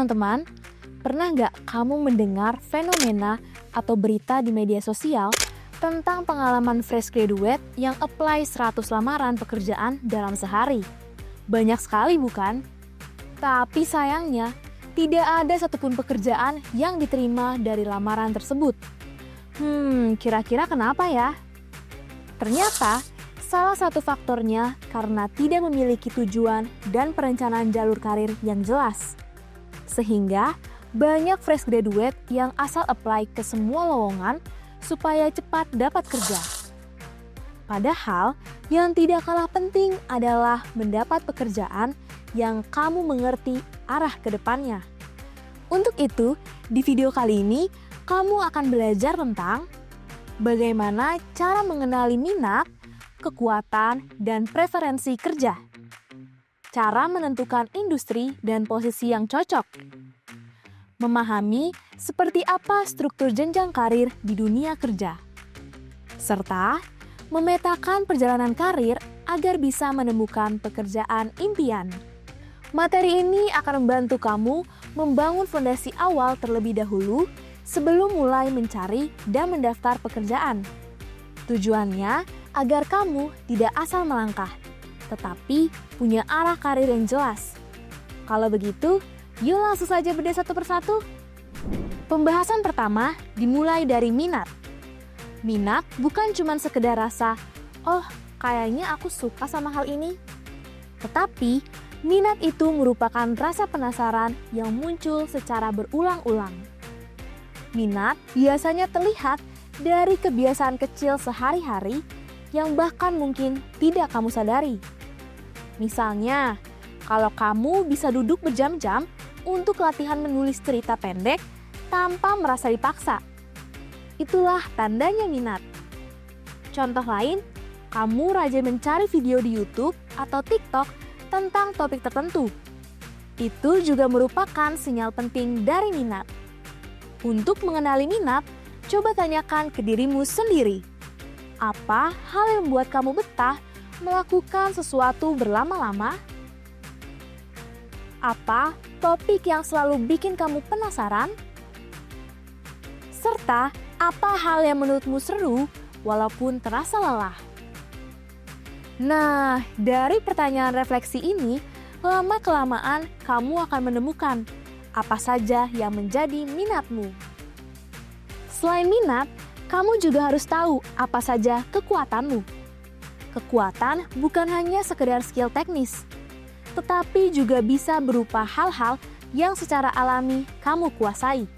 teman-teman, pernah nggak kamu mendengar fenomena atau berita di media sosial tentang pengalaman fresh graduate yang apply 100 lamaran pekerjaan dalam sehari? Banyak sekali bukan? Tapi sayangnya, tidak ada satupun pekerjaan yang diterima dari lamaran tersebut. Kira-kira kenapa ya? Ternyata, salah satu faktornya karena tidak memiliki tujuan dan perencanaan jalur karir yang jelas. Sehingga, banyak fresh graduate yang asal apply ke semua lowongan supaya cepat dapat kerja. Padahal, yang tidak kalah penting adalah mendapat pekerjaan yang kamu mengerti arah ke depannya. Untuk itu, di video kali ini, kamu akan belajar tentang bagaimana cara mengenali minat, kekuatan, dan preferensi kerja. Cara menentukan industri dan posisi yang cocok. Memahami seperti apa struktur jenjang karir di dunia kerja. Serta memetakan perjalanan karir agar bisa menemukan pekerjaan impian. Materi ini akan membantu kamu membangun fondasi awal terlebih dahulu sebelum mulai mencari dan mendaftar pekerjaan. Tujuannya agar kamu tidak asal melangkah, tetapi punya arah karir yang jelas. Kalau begitu, yuk langsung saja bedah satu persatu. Pembahasan pertama dimulai dari minat. Minat bukan cuma sekedar rasa, oh kayaknya aku suka sama hal ini. Tetapi, minat itu merupakan rasa penasaran yang muncul secara berulang-ulang. Minat biasanya terlihat dari kebiasaan kecil sehari-hari yang bahkan mungkin tidak kamu sadari. Misalnya, kalau kamu bisa duduk berjam-jam untuk latihan menulis cerita pendek tanpa merasa dipaksa, itulah tandanya minat. Contoh lain, kamu rajin mencari video di YouTube atau TikTok tentang topik tertentu. Itu juga merupakan sinyal penting dari minat. Untuk mengenali minat, coba tanyakan ke dirimu sendiri. Apa hal yang membuat kamu betah melakukan sesuatu berlama-lama? Apa topik yang selalu bikin kamu penasaran? Serta apa hal yang menurutmu seru walaupun terasa lelah? Nah, dari pertanyaan refleksi ini, lama-kelamaan kamu akan menemukan apa saja yang menjadi minatmu. Selain minat, kamu juga harus tahu apa saja kekuatanmu. Kekuatan bukan hanya sekedar skill teknis, tetapi juga bisa berupa hal-hal yang secara alami kamu kuasai.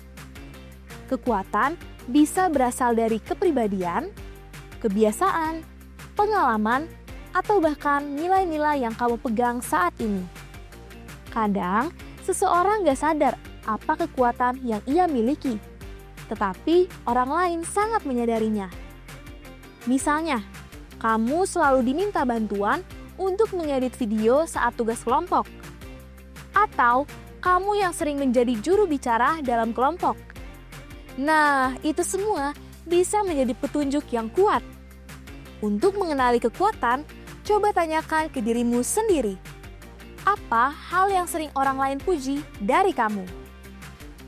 Kekuatan bisa berasal dari kepribadian, kebiasaan, pengalaman, atau bahkan nilai-nilai yang kamu pegang saat ini. Kadang, seseorang gak sadar apa kekuatan yang ia miliki, tetapi orang lain sangat menyadarinya. Misalnya, kamu selalu diminta bantuan untuk mengedit video saat tugas kelompok. Atau, kamu yang sering menjadi juru bicara dalam kelompok. Nah, itu semua bisa menjadi petunjuk yang kuat. Untuk mengenali kekuatan, coba tanyakan ke dirimu sendiri. Apa hal yang sering orang lain puji dari kamu?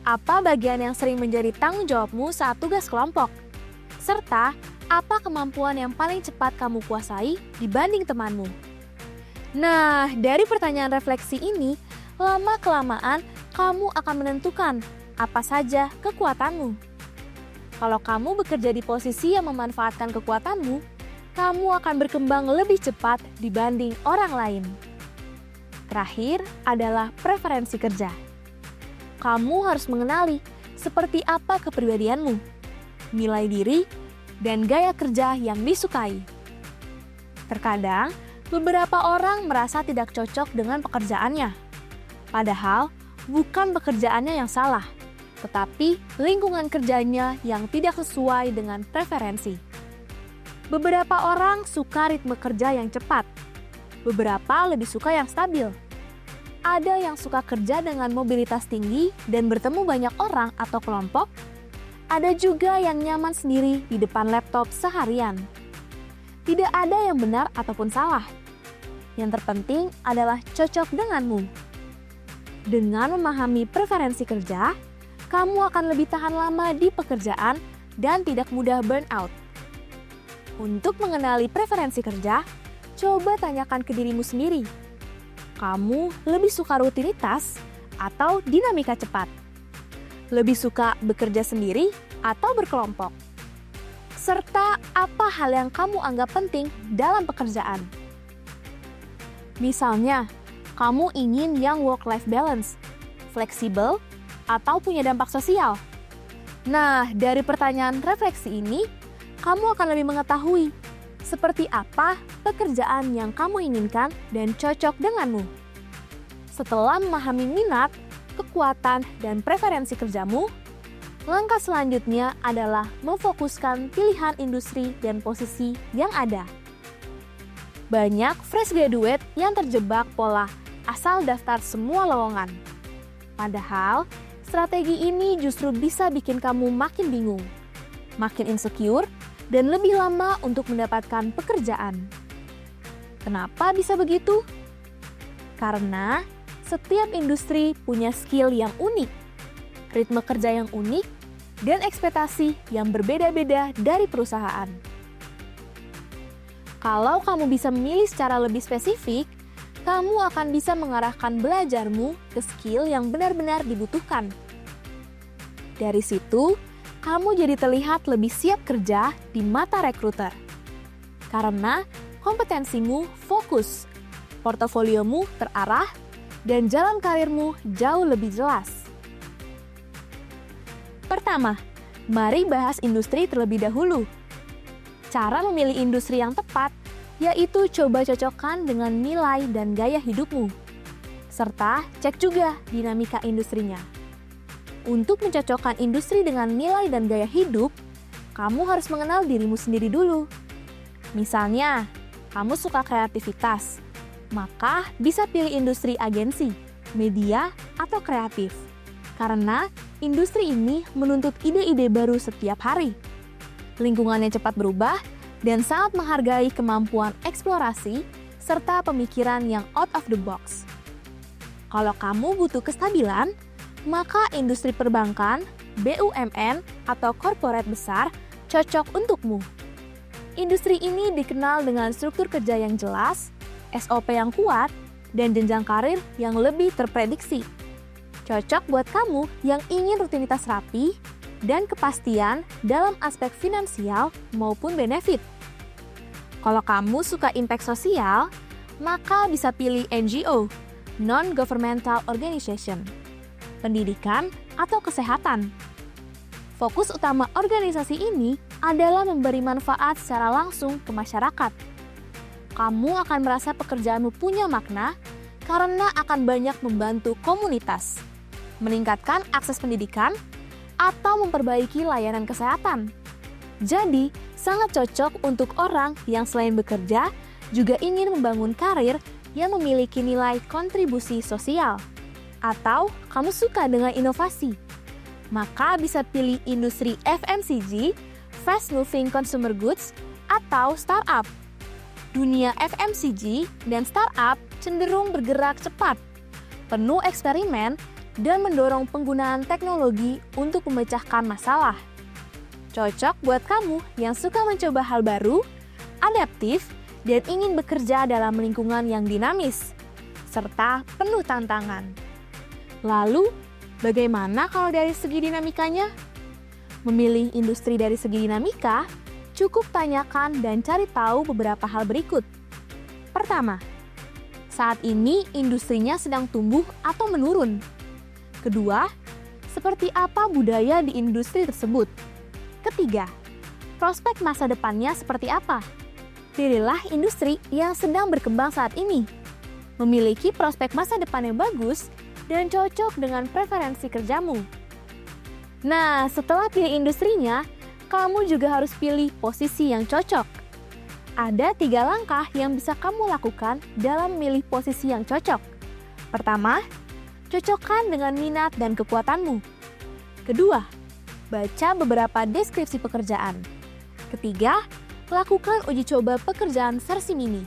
Apa bagian yang sering menjadi tanggung jawabmu saat tugas kelompok? Serta, apa kemampuan yang paling cepat kamu kuasai dibanding temanmu? Nah, dari pertanyaan refleksi ini, lama-kelamaan kamu akan menentukan apa saja kekuatanmu. Kalau kamu bekerja di posisi yang memanfaatkan kekuatanmu, kamu akan berkembang lebih cepat dibanding orang lain. Terakhir adalah preferensi kerja. Kamu harus mengenali seperti apa kepribadianmu, nilai diri, dan gaya kerja yang disukai. Terkadang, beberapa orang merasa tidak cocok dengan pekerjaannya. Padahal, bukan pekerjaannya yang salah, tetapi lingkungan kerjanya yang tidak sesuai dengan preferensi. Beberapa orang suka ritme kerja yang cepat, beberapa lebih suka yang stabil. Ada yang suka kerja dengan mobilitas tinggi dan bertemu banyak orang atau kelompok. Ada juga yang nyaman sendiri di depan laptop seharian. Tidak ada yang benar ataupun salah. Yang terpenting adalah cocok denganmu. Dengan memahami preferensi kerja, kamu akan lebih tahan lama di pekerjaan dan tidak mudah burnout. Untuk mengenali preferensi kerja, coba tanyakan ke dirimu sendiri. Kamu lebih suka rutinitas atau dinamika cepat? Lebih suka bekerja sendiri atau berkelompok? Serta apa hal yang kamu anggap penting dalam pekerjaan? Misalnya, kamu ingin yang work-life balance, fleksibel, atau punya dampak sosial. Nah, dari pertanyaan refleksi ini, kamu akan lebih mengetahui seperti apa pekerjaan yang kamu inginkan dan cocok denganmu. Setelah memahami minat, kekuatan, dan preferensi kerjamu, langkah selanjutnya adalah memfokuskan pilihan industri dan posisi yang ada. Banyak fresh graduate yang terjebak pola asal daftar semua lowongan. Padahal, strategi ini justru bisa bikin kamu makin bingung, makin insecure, dan lebih lama untuk mendapatkan pekerjaan. Kenapa bisa begitu? Karena setiap industri punya skill yang unik, ritme kerja yang unik, dan ekspektasi yang berbeda-beda dari perusahaan. Kalau kamu bisa memilih secara lebih spesifik, kamu akan bisa mengarahkan belajarmu ke skill yang benar-benar dibutuhkan. Dari situ, kamu jadi terlihat lebih siap kerja di mata rekruter. Karena kompetensimu fokus, portofoliomu terarah, dan jalan karirmu jauh lebih jelas. Pertama, mari bahas industri terlebih dahulu. Cara memilih industri yang tepat yaitu coba cocokkan dengan nilai dan gaya hidupmu. Serta cek juga dinamika industrinya. Untuk mencocokkan industri dengan nilai dan gaya hidup, kamu harus mengenal dirimu sendiri dulu. Misalnya, kamu suka kreativitas, maka bisa pilih industri agensi, media, atau kreatif. Karena industri ini menuntut ide-ide baru setiap hari. Lingkungannya cepat berubah dan sangat menghargai kemampuan eksplorasi serta pemikiran yang out of the box. Kalau kamu butuh kestabilan, maka industri perbankan, BUMN, atau korporat besar cocok untukmu. Industri ini dikenal dengan struktur kerja yang jelas, SOP yang kuat, dan jenjang karir yang lebih terprediksi. Cocok buat kamu yang ingin rutinitas rapi dan kepastian dalam aspek finansial maupun benefit. Kalau kamu suka impact sosial, maka bisa pilih NGO, Non-Governmental Organization, pendidikan, atau kesehatan. Fokus utama organisasi ini adalah memberi manfaat secara langsung ke masyarakat. Kamu akan merasa pekerjaanmu punya makna karena akan banyak membantu komunitas, meningkatkan akses pendidikan, atau memperbaiki layanan kesehatan. Jadi, sangat cocok untuk orang yang selain bekerja, juga ingin membangun karir yang memiliki nilai kontribusi sosial. Atau kamu suka dengan inovasi, maka bisa pilih industri FMCG, Fast Moving Consumer Goods, atau startup. Dunia FMCG dan startup cenderung bergerak cepat, penuh eksperimen, dan mendorong penggunaan teknologi untuk memecahkan masalah. Cocok buat kamu yang suka mencoba hal baru, adaptif, dan ingin bekerja dalam lingkungan yang dinamis, serta penuh tantangan. Lalu, bagaimana kalau dari segi dinamikanya? Memilih industri dari segi dinamika, cukup tanyakan dan cari tahu beberapa hal berikut. Pertama, saat ini industrinya sedang tumbuh atau menurun. Kedua, seperti apa budaya di industri tersebut? Ketiga, prospek masa depannya seperti apa? Pilihlah industri yang sedang berkembang saat ini, memiliki prospek masa depan yang bagus, dan cocok dengan preferensi kerjamu. Nah, setelah pilih industrinya, kamu juga harus pilih posisi yang cocok. Ada 3 langkah yang bisa kamu lakukan dalam memilih posisi yang cocok. Pertama, cocokkan dengan minat dan kekuatanmu. Kedua, baca beberapa deskripsi pekerjaan. Ketiga, lakukan uji coba pekerjaan versi mini.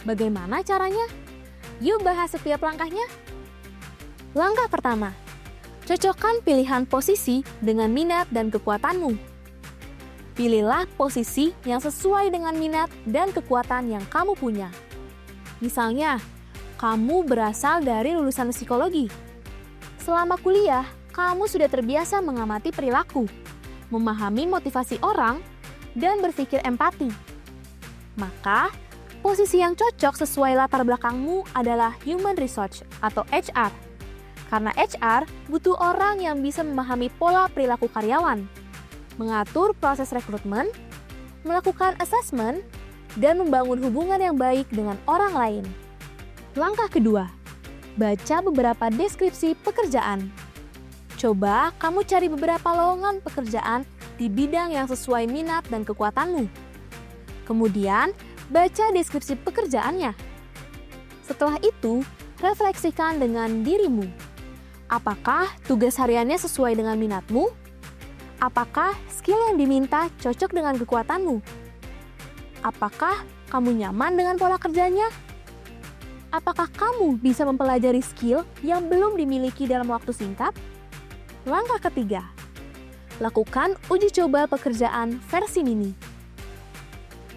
Bagaimana caranya? Yuk bahas setiap langkahnya. Langkah pertama, cocokkan pilihan posisi dengan minat dan kekuatanmu. Pilihlah posisi yang sesuai dengan minat dan kekuatan yang kamu punya. Misalnya, kamu berasal dari lulusan psikologi. Selama kuliah, kamu sudah terbiasa mengamati perilaku, memahami motivasi orang, dan berpikir empati. Maka, posisi yang cocok sesuai latar belakangmu adalah Human Resource atau HR. Karena HR butuh orang yang bisa memahami pola perilaku karyawan, mengatur proses rekrutmen, melakukan assessment, dan membangun hubungan yang baik dengan orang lain. Langkah kedua, baca beberapa deskripsi pekerjaan. Coba kamu cari beberapa lowongan pekerjaan di bidang yang sesuai minat dan kekuatanmu. Kemudian, baca deskripsi pekerjaannya. Setelah itu, refleksikan dengan dirimu. Apakah tugas hariannya sesuai dengan minatmu? Apakah skill yang diminta cocok dengan kekuatanmu? Apakah kamu nyaman dengan pola kerjanya? Apakah kamu bisa mempelajari skill yang belum dimiliki dalam waktu singkat? Langkah ketiga, lakukan uji coba pekerjaan versi mini.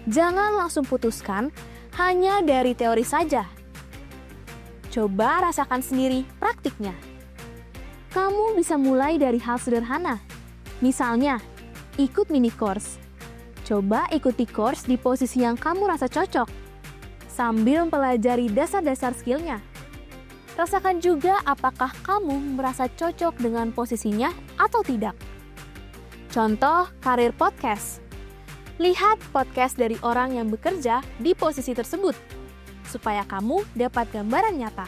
Jangan langsung putuskan hanya dari teori saja. Coba rasakan sendiri praktiknya. Kamu bisa mulai dari hal sederhana. Misalnya, ikut mini course. Coba ikuti course di posisi yang kamu rasa cocok, sambil mempelajari dasar-dasar skillnya. Rasakan juga apakah kamu merasa cocok dengan posisinya atau tidak. Contoh karir podcast. Lihat podcast dari orang yang bekerja di posisi tersebut, supaya kamu dapat gambaran nyata.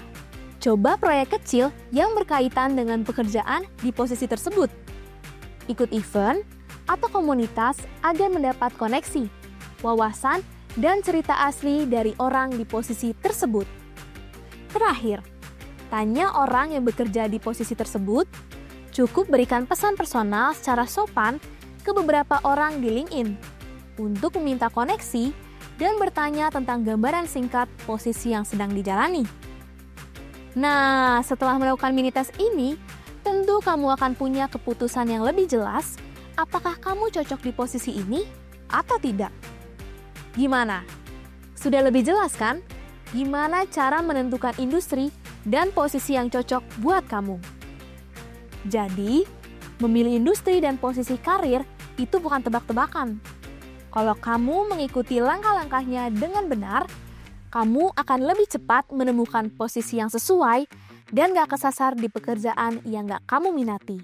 Coba proyek kecil yang berkaitan dengan pekerjaan di posisi tersebut. Ikut event atau komunitas agar mendapat koneksi, wawasan, dan cerita asli dari orang di posisi tersebut. Terakhir, tanya orang yang bekerja di posisi tersebut. Cukup berikan pesan personal secara sopan ke beberapa orang di LinkedIn untuk meminta koneksi dan bertanya tentang gambaran singkat posisi yang sedang dijalani. Nah, setelah melakukan mini test ini, tentu kamu akan punya keputusan yang lebih jelas apakah kamu cocok di posisi ini atau tidak. Gimana? Sudah lebih jelas kan? Gimana cara menentukan industri dan posisi yang cocok buat kamu? Jadi, memilih industri dan posisi karir itu bukan tebak-tebakan. Kalau kamu mengikuti langkah-langkahnya dengan benar, kamu akan lebih cepat menemukan posisi yang sesuai dan gak kesasar di pekerjaan yang gak kamu minati.